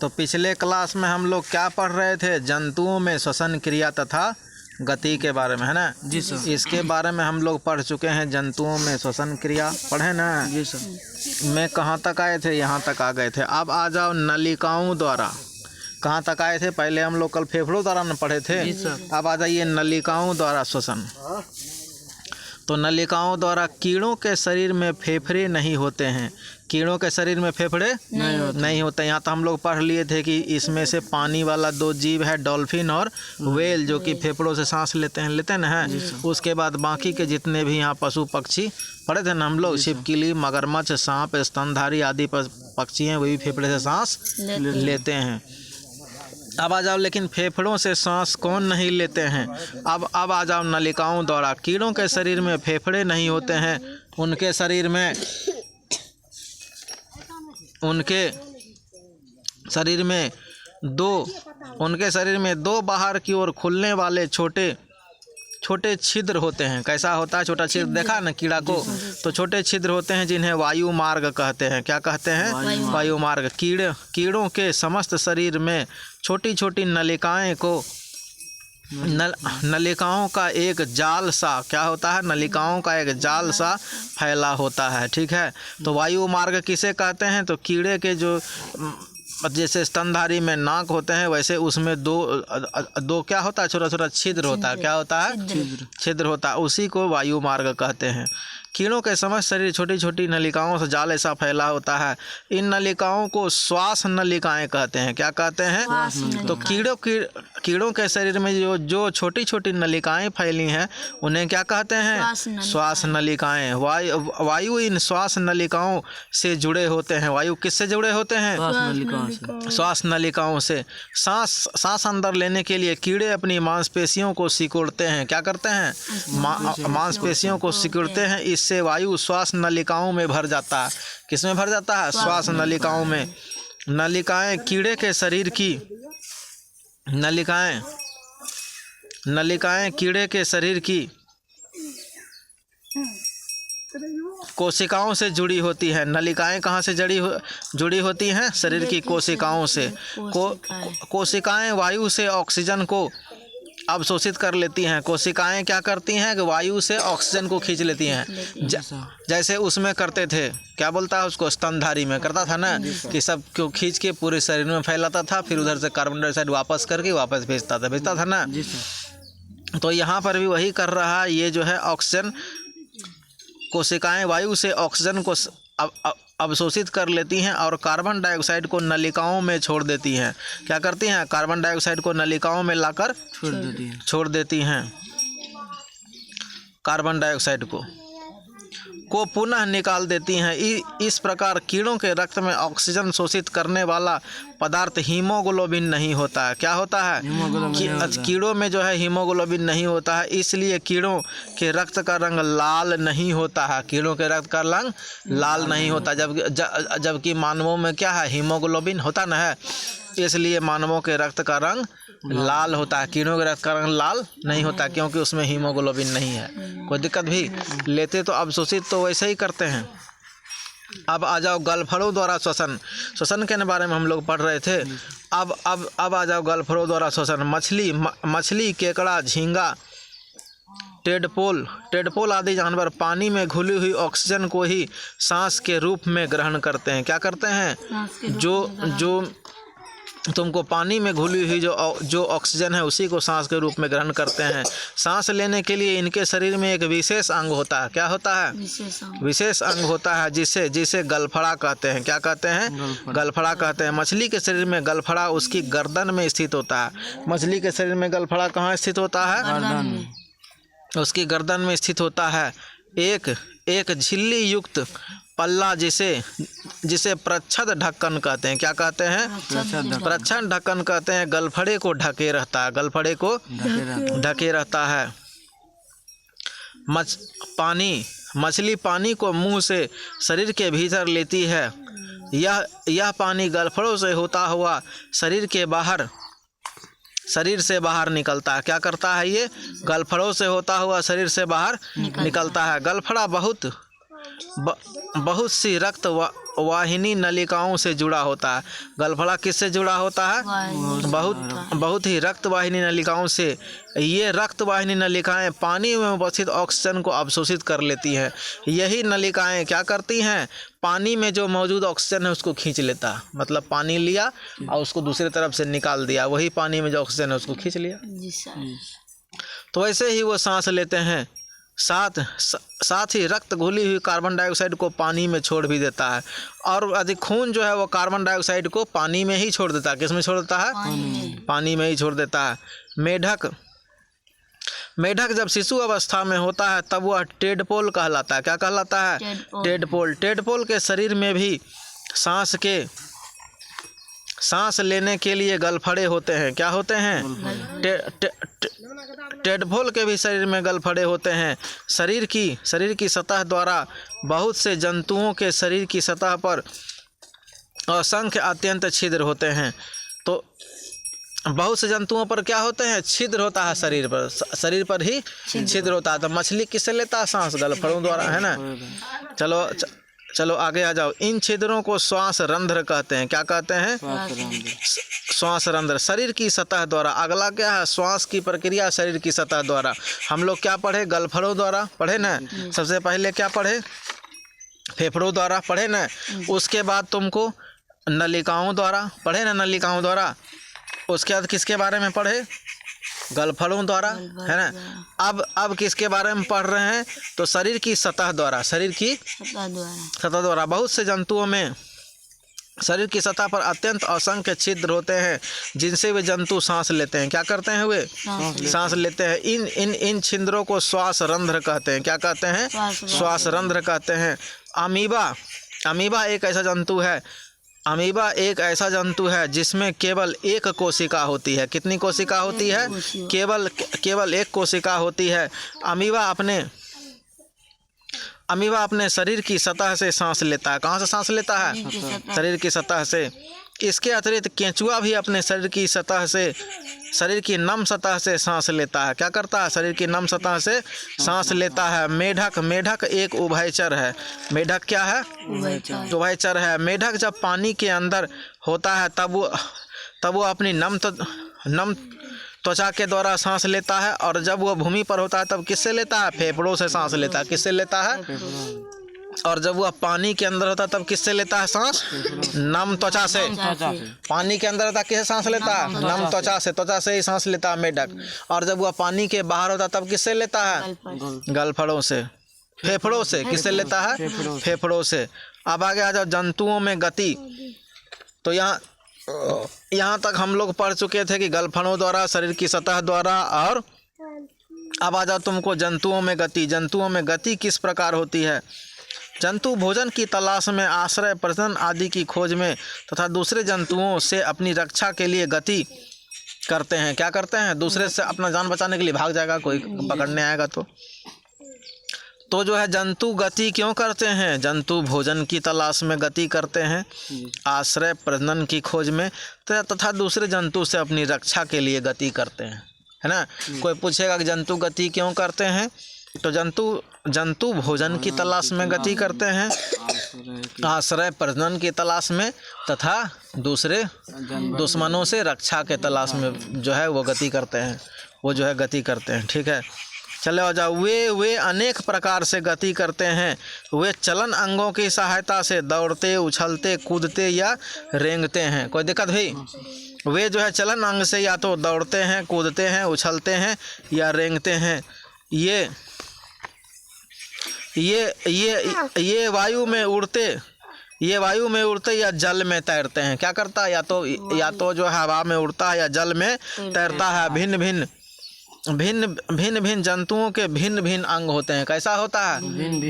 तो पिछले क्लास में हम लोग क्या पढ़ रहे थे? जंतुओं में श्वसन क्रिया तथा गति के बारे में, है ना? जी सर। इसके बारे में हम लोग पढ़ चुके हैं। जंतुओं में श्वसन क्रिया पढ़े ना? जी सर। मैं कहाँ तक आए थे? यहाँ तक आ गए थे। अब आ जाओ नलिकाओं द्वारा। कहाँ तक आए थे? पहले हम लोग कल फेफड़ों द्वारा न पढ़े थे। जी सर। अब आ जाइए नलिकाओं द्वारा श्वसन। तो नलिकाओं द्वारा कीड़ों के शरीर में फेफड़े नहीं होते हैं। कीड़ों के शरीर में फेफड़े नहीं होते। यहाँ तो हम लोग पढ़ लिए थे कि इसमें से पानी वाला दो जीव है, डॉल्फिन और व्हेल, जो कि फेफड़ों से सांस लेते हैं ना है। उसके बाद बाकी के जितने भी यहाँ पशु पक्षी पढ़े थे ना हम लोग, छिपकली, मगरमच्छ, सांप, स्तनधारी आदि पक्षी हैं, वही फेफड़े से सांस लेते हैं। अब आ जाओ, लेकिन फेफड़ों से सांस कौन नहीं लेते हैं? अब आ जाओ नलिकाओं द्वारा। कीड़ों के शरीर में फेफड़े नहीं होते हैं। उनके शरीर में दो बाहर की ओर खुलने वाले छोटे छोटे छिद्र होते हैं। कैसा होता है छोटा छिद्र? देखा ना कीड़ा को? तो छोटे छिद्र होते हैं जिन्हें वायु मार्ग कहते हैं। क्या कहते हैं? वायु मार्ग। कीड़ों के समस्त शरीर में छोटी छोटी नलिकाएं को नलिकाओं का एक जाल सा, क्या होता है? नलिकाओं का एक जाल सा फैला होता है। ठीक है। तो वायु मार्ग किसे कहते हैं? तो कीड़े के जो जैसे स्तनधारी में नाक होते हैं, वैसे उसमें दो क्या होता है? छोटा छोटा छिद्र होता है। क्या होता है? छिद्र होता है। उसी को वायु मार्ग कहते हैं। कीड़ों के समस्त शरीर छोटी छोटी नलिकाओं से जाल ऐसा फैला होता है। इन नलिकाओं को श्वास नलिकाएं कहते हैं। क्या कहते हैं? तो कीड़ों के शरीर में जो छोटी छोटी नलिकाएं फैली हैं, उन्हें क्या कहते हैं? श्वास नलिकाएं। वायु इन श्वास नलिकाओं से जुड़े होते हैं। वायु किससे जुड़े होते हैं? श्वास नलिकाओं से। सांस अंदर लेने के लिए कीड़े अपनी मांसपेशियों को सिकुड़ते हैं। क्या करते हैं? मांसपेशियों को सिकुड़ते हैं। इससे वायु श्वास नलिकाओं में भर जाता है। किस में भर जाता है? श्वास नलिकाओं में। नलिकाएं कीड़े के शरीर की नलिकाएं कीड़े के शरीर की कोशिकाओं से जुड़ी होती है। नलिकाएं कहाँ से जुड़ी होती हैं? शरीर की कोशिकाओं से। कोशिकाएं वायु से ऑक्सीजन को अवशोषित कर लेती हैं। कोशिकाएं क्या करती हैं कि वायु से ऑक्सीजन को खींच लेती हैं। जैसे उसमें करते थे, क्या बोलता है उसको? स्तनधारी में करता था ना, कि सब क्यों खींच के पूरे शरीर में फैलाता था, फिर उधर से कार्बन डाइऑक्साइड वापस करके वापस भेजता था ना। तो यहाँ पर भी वही कर रहा है। ये जो है ऑक्सीजन, कोशिकाएं वायु से ऑक्सीजन को अवशोषित कर लेती हैं और कार्बन डाइऑक्साइड को नलिकाओं में छोड़ देती हैं। क्या करती हैं? कार्बन डाइऑक्साइड को नलिकाओं में लाकर छोड़ देती हैं। कार्बन डाइऑक्साइड को पुनः निकाल देती हैं। इस प्रकार कीड़ों के रक्त में ऑक्सीजन शोषित करने वाला पदार्थ हीमोग्लोबिन नहीं होता है। क्या होता है? कीड़ों में जो है हीमोग्लोबिन नहीं होता है, इसलिए कीड़ों के रक्त का रंग लाल नहीं होता है। कीड़ों के रक्त का रंग लाल नहीं होता, जबकि मानवों में क्या है? हीमोग्लोबिन होता ना है, इसलिए मानवों के रक्त का रंग लाल होता है। कीड़ों के रक्त का रंग लाल नहीं होता, क्योंकि उसमें हीमोग्लोबिन नहीं है। कोई दिक्कत भी लेते तो अवशोषित तो वैसे ही करते हैं। अब आ जाओ गलफड़ों द्वारा श्वसन के बारे में हम लोग पढ़ रहे थे। अब आ जाओ गलफड़ों द्वारा श्वसन। मछली, केकड़ा, झींगा, टेडपोल आदि जानवर पानी में घुली हुई ऑक्सीजन को ही सांस के रूप में ग्रहण करते हैं। क्या करते हैं? जो तुमको पानी में घुली हुई जो ऑक्सीजन है, उसी को सांस के रूप में ग्रहण करते हैं। सांस लेने के लिए इनके शरीर में एक विशेष अंग होता है। क्या होता है? विशेष अंग होता है, जिसे गलफड़ा कहते हैं। क्या कहते हैं? गलफड़ा कहते हैं। मछली के शरीर में गलफड़ा उसकी गर्दन में स्थित होता है। मछली के शरीर में गलफड़ा कहाँ स्थित होता है? उसकी गर्दन में स्थित होता है। एक झिल्ली युक्त पल्ला जिसे प्रच्छद ढक्कन कहते हैं। क्या कहते हैं? प्रच्छद ढक्कन कहते हैं। गलफड़े को ढके रहता है। गलफड़े को ढके रहता है। मछली पानी को मुंह से शरीर के भीतर लेती है। यह पानी गलफड़ों से होता हुआ शरीर से बाहर निकलता है। क्या करता है? ये गलफड़ों से होता हुआ शरीर से बाहर निकलता है। गलफड़ा बहुत सी रक्त वाहिनी नलिकाओं से जुड़ा होता है। गलफड़ा किससे जुड़ा होता है? बहुत ही रक्त वाहिनी नलिकाओं से। ये रक्त वाहिनी नलिकाएं पानी में उपस्थित ऑक्सीजन को अवशोषित कर लेती हैं। यही नलिकाएं क्या करती हैं? पानी में जो मौजूद ऑक्सीजन है उसको खींच लेता है। मतलब पानी लिया और उसको दूसरी तरफ से निकाल दिया, वही पानी में जो ऑक्सीजन है उसको खींच लिया। तो वैसे ही वो सांस लेते हैं। साथ ही रक्त घुली हुई कार्बन डाइऑक्साइड को पानी में छोड़ भी देता है। और अधिक खून जो है वो कार्बन डाइऑक्साइड को पानी में ही छोड़ देता है। किस में छोड़ देता है? पानी में ही छोड़ देता है। मेढक जब शिशु अवस्था में होता है तब वह टेडपोल कहलाता है। क्या कहलाता है? टेडपोल। टेडपोल के शरीर में भी सांस लेने के लिए गलफड़े होते हैं। क्या होते हैं? टेडपोल के भी शरीर में गलफड़े होते हैं। शरीर की सतह द्वारा बहुत से जंतुओं के शरीर की सतह पर असंख्य अत्यंत छिद्र होते हैं। तो बहुत से जंतुओं पर क्या होते हैं? छिद्र होता है शरीर पर ही छिद्र होता है। तो मछली किससे लेता है सांस? गलफड़ों द्वारा, है ना। चलो आगे आ जाओ। इन छिद्रों को श्वास रंध्र कहते हैं। क्या कहते हैं? श्वास रंध्र। शरीर की सतह द्वारा। अगला क्या है? श्वास की प्रक्रिया शरीर की सतह द्वारा। हम लोग क्या पढ़े? गलफड़ों द्वारा पढ़े ना। सबसे पहले क्या पढ़े? फेफड़ों द्वारा पढ़े ना। उसके बाद तुमको नलिकाओं द्वारा पढ़े ना, नलिकाओं द्वारा। उसके बाद किसके बारे में पढ़े? गलफड़ों द्वारा, है ना। अब किसके बारे में पढ़ रहे हैं? तो शरीर की सतह द्वारा। शरीर की सतह द्वारा बहुत से जंतुओं में शरीर की सतह पर अत्यंत असंख्य छिद्र होते हैं जिनसे वे जंतु सांस लेते हैं। क्या करते हैं? वे सांस लेते हैं। इन छिद्रों को श्वास रंध्र कहते हैं। क्या कहते हैं? श्वास रंध्र कहते हैं। अमीबा एक ऐसा जंतु है जिसमें केवल एक कोशिका होती है। कितनी कोशिका होती है? केवल एक कोशिका होती है। अमीबा अपने शरीर की सतह से सांस लेता है। कहाँ से सांस लेता है? शरीर की सतह से। इसके अतिरिक्त केंचुआ भी अपने शरीर की नम सतह से सांस लेता है। क्या करता है? शरीर की नम सतह से सांस लेता है। मेढक एक उभयचर है। मेढक क्या है? उभयचर है। मेढक जब पानी के अंदर होता है तब वो अपनी नम त्वचा के द्वारा सांस लेता है। और जब वो भूमि पर होता है तब किससे लेता है? फेफड़ों से सांस लेता है। किससे लेता है? और जब वह पानी के अंदर होता है तब किससे लेता है सांस? नम त्वचा से। पानी के अंदर होता है किससे सांस लेता है? नम त्वचा से ही सांस लेता है मेढक। और जब वह पानी के बाहर होता है तब किससे लेता है? गलफड़ों से, फेफड़ों से। किससे लेता है? फेफड़ों से। अब आगे आ जाओ जंतुओं में गति। तो यहाँ तक हम लोग पढ़ चुके थे कि गलफड़ों द्वारा, शरीर की सतह द्वारा। और अब आ जाओ तुमको जंतुओं में गति। जंतुओं में गति किस प्रकार होती है? जंतु भोजन की तलाश में, आश्रय, प्रजनन आदि की खोज में तथा दूसरे जंतुओं से अपनी रक्षा के लिए गति करते हैं। क्या करते हैं? दूसरे से अपना जान बचाने के लिए भाग जाएगा, कोई पकड़ने आएगा तो जो है जंतु गति क्यों करते हैं? जंतु भोजन की तलाश में गति करते हैं, आश्रय प्रजनन की खोज में तथा दूसरे जंतु से अपनी रक्षा के लिए गति करते हैं, है ना। कोई पूछेगा कि जंतु गति क्यों करते हैं? तो जंतु भोजन की तलाश में गति करते हैं, आश्रय प्रजनन की तलाश में तथा दूसरे दुश्मनों से रक्षा के तलाश में जो है वो गति करते हैं, ठीक है। चले आ जाओ। वे अनेक प्रकार से गति करते हैं। वे चलन अंगों की सहायता से दौड़ते, उछलते, कूदते या रेंगते हैं। कोई दिक्कत हुई? वे जो है चलन अंग से या तो दौड़ते हैं, कूदते हैं, उछलते हैं या रेंगते हैं। ये वायु में उड़ते या जल में तैरते हैं। क्या करता है? या तो जो हवा में उड़ता है या जल में तैरता है। भिन्न जंतुओं के भिन्न अंग होते हैं। कैसा होता है?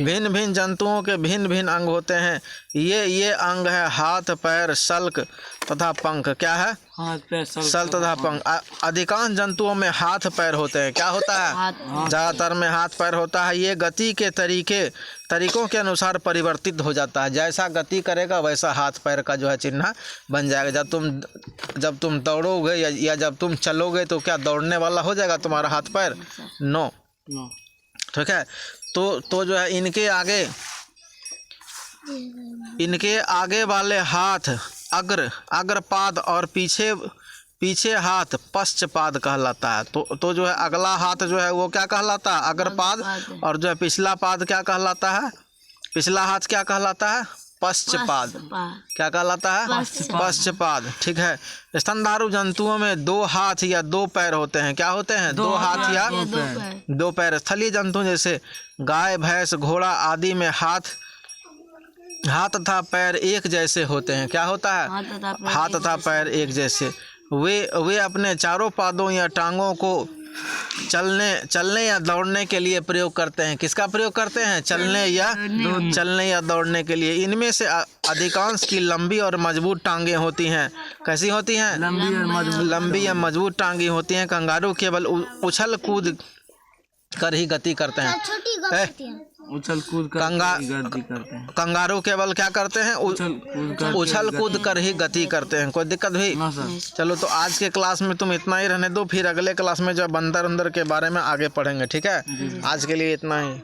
भिन्न जंतुओं के भिन्न अंग होते हैं। ये अंग है हाथ, पैर, सल्क तथा पंख। क्या है? हाथ, पैर, सल्क तथा पंख। अधिकांश जंतुओं में हाथ पैर होते हैं। क्या होता है? ज़्यादातर में हाथ पैर होता है। ये गति के तरीकों के अनुसार परिवर्तित हो जाता है। जैसा गति करेगा वैसा हाथ पैर का जो है चिन्ह बन जाएगा। जब तुम दौड़ोगे या जब तुम चलोगे तो क्या दौड़ने वाला हो जाएगा तुम्हारा हाथ पैर? नो। ठीक है। तो जो है इनके आगे इनके आगे वाले हाथ अग्रपाद और पीछे हाथ पश्चपाद कहलाता है। तो जो है अगला हाथ जो है वो क्या कहलाता है? अग्रपाद। और जो है पिछला पाद क्या कहलाता है? पिछला हाथ क्या कहलाता है? पश्चपाद। क्या कहलाता है? पश्चपाद। ठीक है। स्तनधारू जंतुओं में 2 हाथ या 2 पैर होते हैं। क्या होते हैं? 2 हाथ या 2 पैर। स्थलीय जंतु जैसे गाय, भैंस, घोड़ा आदि में हाथ तथा पैर एक जैसे होते हैं। क्या होता है? हाथ तथा पैर एक जैसे। वे अपने चारों पादों या टांगों को चलने या दौड़ने के लिए प्रयोग करते हैं। किसका प्रयोग करते हैं? चलने या दौड़ने के लिए। इनमें से अधिकांश की लंबी और मजबूत टांगें होती हैं। कैसी होती हैं? लंबी या मजबूत टांगें होती हैं। कंगारू केवल उछल कूद कर ही गति करते हैं। उछल कूद कर गति करते हैं। कंगारू केवल क्या करते हैं? उछल कूद कर ही गति करते हैं। कोई दिक्कत हुई? चलो, तो आज के क्लास में तुम इतना ही रहने दो, फिर अगले क्लास में जब बंदर के बारे में आगे पढ़ेंगे। ठीक है, आज के लिए इतना ही।